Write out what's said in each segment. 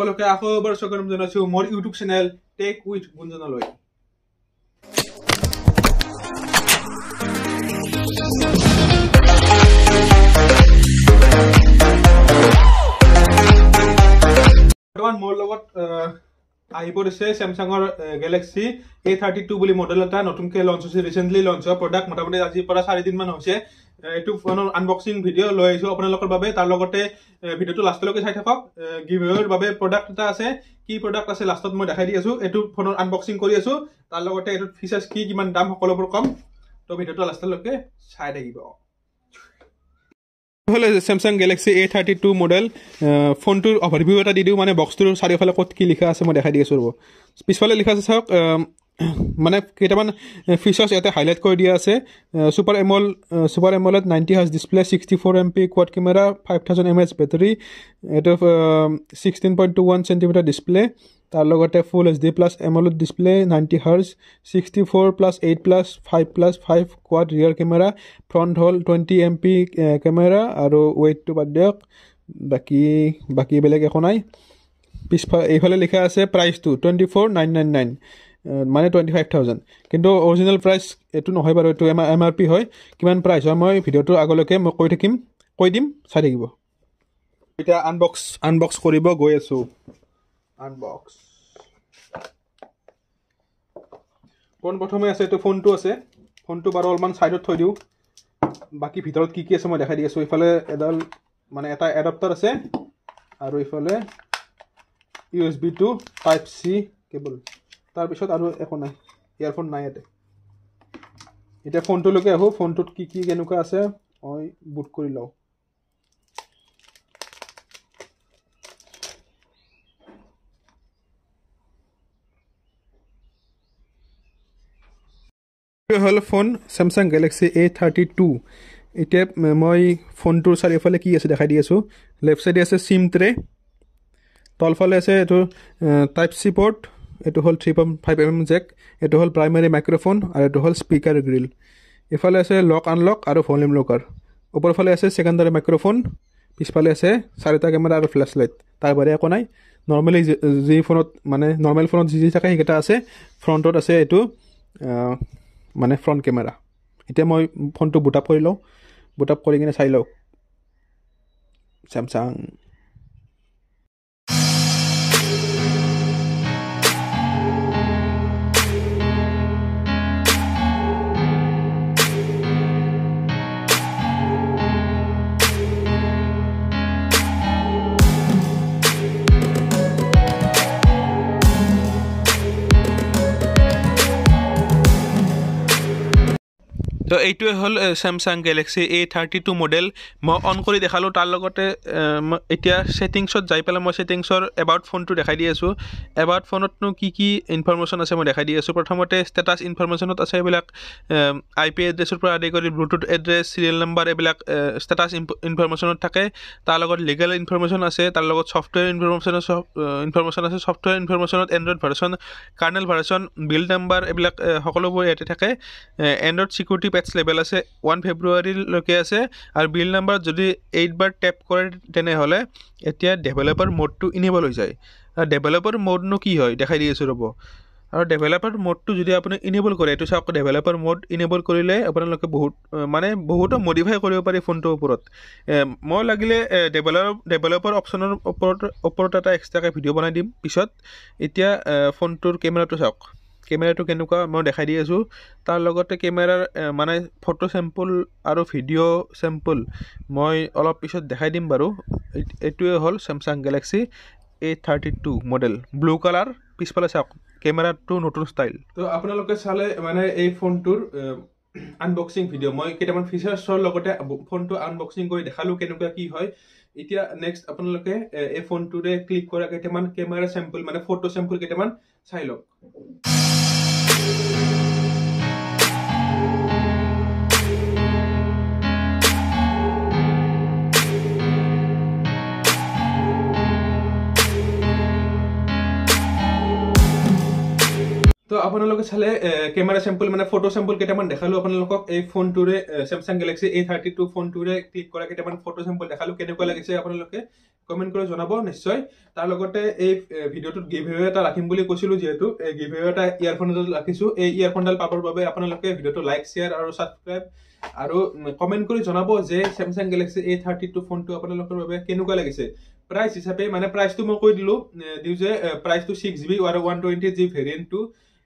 সকলোকে আকৌ এবাৰ স্বাগতম জনাইছো মোৰ ইউটিউব চেনেল টেক উইথ গুঞ্জনলৈ। বৰ্তমান মোৰ লগত আহি পৰিছে স্যামসাঙৰ Galaxy A32 বুলি মডেল এটা নতুনকে লঞ্চ হৈছে, ৰিসেন্টলি লঞ্চ হোৱা প্ৰডাক্ট। মোটামুটি আজিৰ পৰা 4 দিন মান হৈছে। এইটো ফোনৰ আনবক্সিং ভিডিঅ' লৈ আহিছো আপোনালোকৰ বাবে। তাৰ লগতে ভিডিঅ'টো লাষ্টলৈকে চাই থাকক। গিভৱেৰ বাবে প্ৰডাক্ট এটা আছে, কি প্ৰডাক্ট আছে লাষ্টত মই দেখাই দি আছো। এইটো ফোনৰ আনবক্সিং কৰি আছো, তাৰ লগতে এইটো ফিচাৰ্স কি, কিমান দাম, সকলোবোৰ কম। তো ভিডিঅ'টো লাষ্টলৈকে চাই থাকিব। হলে স্যামসাং Galaxy A32 মডেল ফোনটোৰ অভাৰভিউ এটা দি দিও, মানে বক্সটোৰ চাৰিওফালে ক'ত কি লিখা আছে মই দেখাই দি আছো। ৰব, পিছফালে লিখা আছে চাওক, মানে কেইটামান ফিচাৰ্স ইয়াতে হাইলাইট কৰি দিয়া আছে। Super AMOLED 90 hertz display, 64 MP quad camera, 5000 mAh battery, এটা 16.21 সেন্টিমিটাৰ ডিসপ্লে, তাৰ লগতে full HD plus AMOLED display, 90 hertz, 64+8+5+5 quad rear camera, front হল 20 MP কেমেৰা, আৰু ওয়েটটো বাদ দিয়ক, বাকি বেলেগ একো নাই। পিছফালে এইফালে লিখা আছে প্ৰাইসটো 24999, মানে 25000, কিন্তু অৰিজিনাল প্ৰাইস এটো নহয় বাৰু, এটো MRP হয়। কিমান প্ৰাইস হয় মই ভিডিওটো আগলৈকে মই কৈ দিম, চাই থাকিব। এটা আনবক্স কৰিব গৈ আছো। আনবক্স প্ৰথমে আছে এটো ফোনটো আছে। ফোনটো বাৰু অলমান সাইডত থৈ দিও, বাকি ভিতৰত কি কি আছে মই দেখাই দি আছো। ইফালে এডাল মানে এটা এডাপ্টাৰ আছে, আৰু ইফালে USB to Type C cable. তাৰ পিছত আৰু একো নাই, ইয়াৰফোন নাই ইয়াতে। এতিয়া ফোনটোলৈকে আহো। ফোনটোত কি কি কেনেকুৱা আছে মই বুট কৰি লও। হল ফোন স্যামসাং Galaxy A32। এতিয়া মই ফোনটোৰ চাৰিওফালে কি আছে দেখাই দি আছো। লেফট সাইডে আছে সিম ট্ৰে, তলফালে আছে এটো টাইপ সি পোৰ্ট, এটো হল 3.5mm জ্যাক, এটো হল প্ৰাইমাৰী মাইক্ৰোফোন, আৰু এটো হল স্পিকাৰ গ্ৰিল। ইফালে আছে লক আনলক আৰু ভলিউম লকাৰ। ওপৰফালে আছে সেকেন্ডাৰী মাইক্ৰোফোন, পিছফালে আছে চাৰিটা কেমেৰা আৰু ফ্ল্যাশ লাইট। তাৰ বাহিৰে একো নাই। নৰ্মালি যি ফোনত মানে নৰ্মাল ফোনত যি থাকে সেইটা আছে। ফ্ৰন্টত আছে এটো মানে ফ্ৰন্ট কেমেৰা। এতিয়া মই ফোনটো বুট আপ কৰি লও। বুট আপ কৰি কিনে চাই লও স্যামসাং। তো এইটোৱে হল স্যামসাং Galaxy A32 মডেল। মই অন কৰি দেখালো। তাৰ লগতে এতিয়া সেটিংছত যাই পেলাই মই সেটিংছৰ এবাউট ফোনটো দেখাই দি আছো। এবাউট ফোনতনো কি কি ইনফৰমেশন আছে মই দেখাই দি আছো। প্ৰথমতে ষ্টেটাস ইনফৰমেশনত আছে এইবিলাক IP এড্ৰেছৰ পৰা আদি কৰি ব্লুটুথ এড্ৰেছ, সিৰিয়েল নাম্বাৰ, এইবিলাক ষ্টেটাস ইনফৰমেশনত থাকে। তাৰ লগত লিগেল ইনফৰমেশন আছে, তাৰ লগত সফটওয়্যাৰ ইনফৰমেশন আছে। সফটওয়্যাৰ ইনফৰমেশনত Android version, kernel version, build number, এইবিলাক সকলোবোৰ ইয়াতে থাকে। এন্ড্ৰইড সিকিউৰিটি লেভেল আছে 1 ফেব্ৰুৱাৰীলৈকে আছে। আৰু বিল নাম্বাৰ যদি 8 বাৰ ট্যাপ কৰে তেনেহলে এতিয়া ডেভেলপাৰ মোডটো ইনেবল হৈ যায়। আৰু ডেভেলপাৰ মোডনো কি হয় দেখাই দি আছো ৰব। আৰু ডেভেলপাৰ মোডটো যদি আপুনি ইনেবল কৰে, এইটো চাওক, ডেভেলপাৰ মোড ইনেবল কৰিলে আপোনালোকে বহুত মডিফাই কৰিব পাৰি ফোনটোৰ ওপৰত। মই লাগিলে ডেভেলপাৰ অপচনৰ ওপৰত এটা এক্সট্ৰাকে ভিডিঅ' বনাই দিম পিছত। এতিয়া ফোনটোৰ কেমেৰাটো চাওক, কেমেৰাটো কেনেকুৱা মই দেখাই দি আছো। তাৰ লগতে কেমেৰাৰ মানে ফটো স্যাম্পল আৰু ভিডিঅ' স্যাম্পল মই অলপ পিছত দেখাই দিম বাৰু। এইটোৱে হল Samsung Galaxy A32 model, blue colour. পিছফালে চাওক কেমেৰাটো নতুন ষ্টাইল। তো আপোনালোকে চালে মানে এই ফোনটোৰ আনবক্সিং ভিডিঅ'। মই কেইটামান ফিচাৰ্ছৰ লগতে ফোনটো আনবক্সিং কৰি দেখালো কেনেকুৱা কি হয়। এতিয়া নেক্সট আপোনালোকে এই ফোনটোৰে ক্লিক কৰা কেইটামান কেমেৰা স্যাম্পল মানে ফটো স্যাম্পল কেইটামান চাই লওক। তো আপোনালোকে চালে ক্যামেৰা স্যাম্পল মানে ফটো স্যাম্পল কেইটামান দেখালো আপোনালোকক। এই ফোনটোৰে স্যামসাং Galaxy A32 ফোনটোৰে ক্লিক কৰা কেইটামান ফটো স্যাম্পল দেখালো, কেনেকুৱা লাগিছে আপোনালোকে কমেন্ট কৰি জনাব নিশ্চয়। তাৰ লগতে এই ভিডিঅ'টোত গিভএৱে এটা ৰাখিম বুলি কৈছিলোঁ, যিহেতু এই গিভএৱে এটা ইয়াৰফোন এডাল ৰাখিছোঁ। এই ইয়াৰফোনডাল পাবৰ বাবে আপোনালোকে ভিডিঅ'টো লাইক, শ্বেয়াৰ আৰু ছাবস্ক্ৰাইব আৰু কমেন্ট কৰি জনাব যে স্যামসাং গেলেক্সি A32 ফোনটো আপোনালোকৰ বাবে কেনেকুৱা লাগিছে। প্ৰাইচ হিচাপে মানে প্ৰাইচটো মই কৈ দিওঁ যে প্ৰাইচটো 6GB আৰু 128GB ভেৰিয়েণ্টটো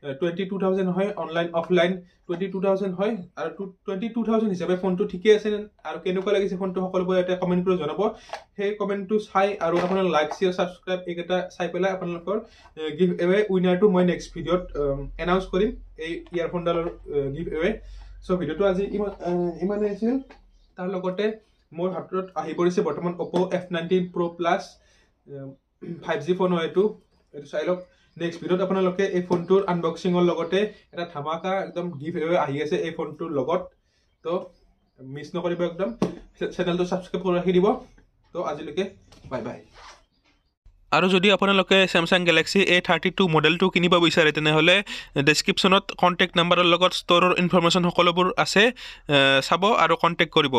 22,000 হয়, অনলাইন অফলাইন 22,000 হয়। আৰু 22,000 হিচাপে ফোনটো ঠিকে আছে আৰু কেনেকুৱা লাগিছে ফোনটো সকলোবোৰ এটা কমেন্ট কৰি জনাব। সেই কমেন্টটো চাই আৰু আপোনালোকৰ লাইক, শ্বেয়াৰ, ছাবস্ক্ৰাইব এইকেইটা চাই পেলাই আপোনালোকৰ গিভ এৱে উইনাৰটো মই নেক্সট ভিডিঅ'ত এনাউন্স কৰিম, এই ইয়াৰফোনডালৰ গিভ এৱে। চ' ভিডিঅ'টো আজি ইমানেই আছিল। তাৰ লগতে মোৰ হাতত আহি পৰিছে বৰ্তমান Oppo F19 Pro Plus 5G phone হয় এইটো চাই লওক। নেক্সট ভিডিঅ'ত আপোনালোকে এই ফোনটোৰ আনবক্সিঙৰ লগতে এটা ধামাকা একদম গিভ এৱে আহি আছে এই ফোনটোৰ লগত। তো মিছ নকৰিব একদম, চেনেলটো ছাবস্ক্ৰাইব কৰি ৰাখি দিব। তো আজিলৈকে বাই বাই। আৰু যদি আপোনালোকে স্যামসাং গেলেক্সি A32 মডেলটো কিনিব বিচাৰে তেনেহ'লে ডেছক্ৰিপশ্যনত কণ্টেক্ট নাম্বাৰৰ লগত ষ্ট'ৰৰ ইনফৰমেশ্যন সকলোবোৰ আছে, চাব আৰু কণ্টেক্ট কৰিব।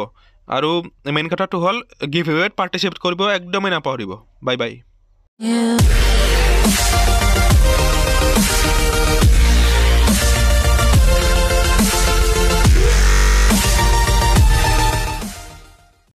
আৰু মেইন কথাটো হ'ল গিভ এৱেত পাৰ্টিচিপেট কৰিব একদমেই নাপাহৰিব। Bye bye.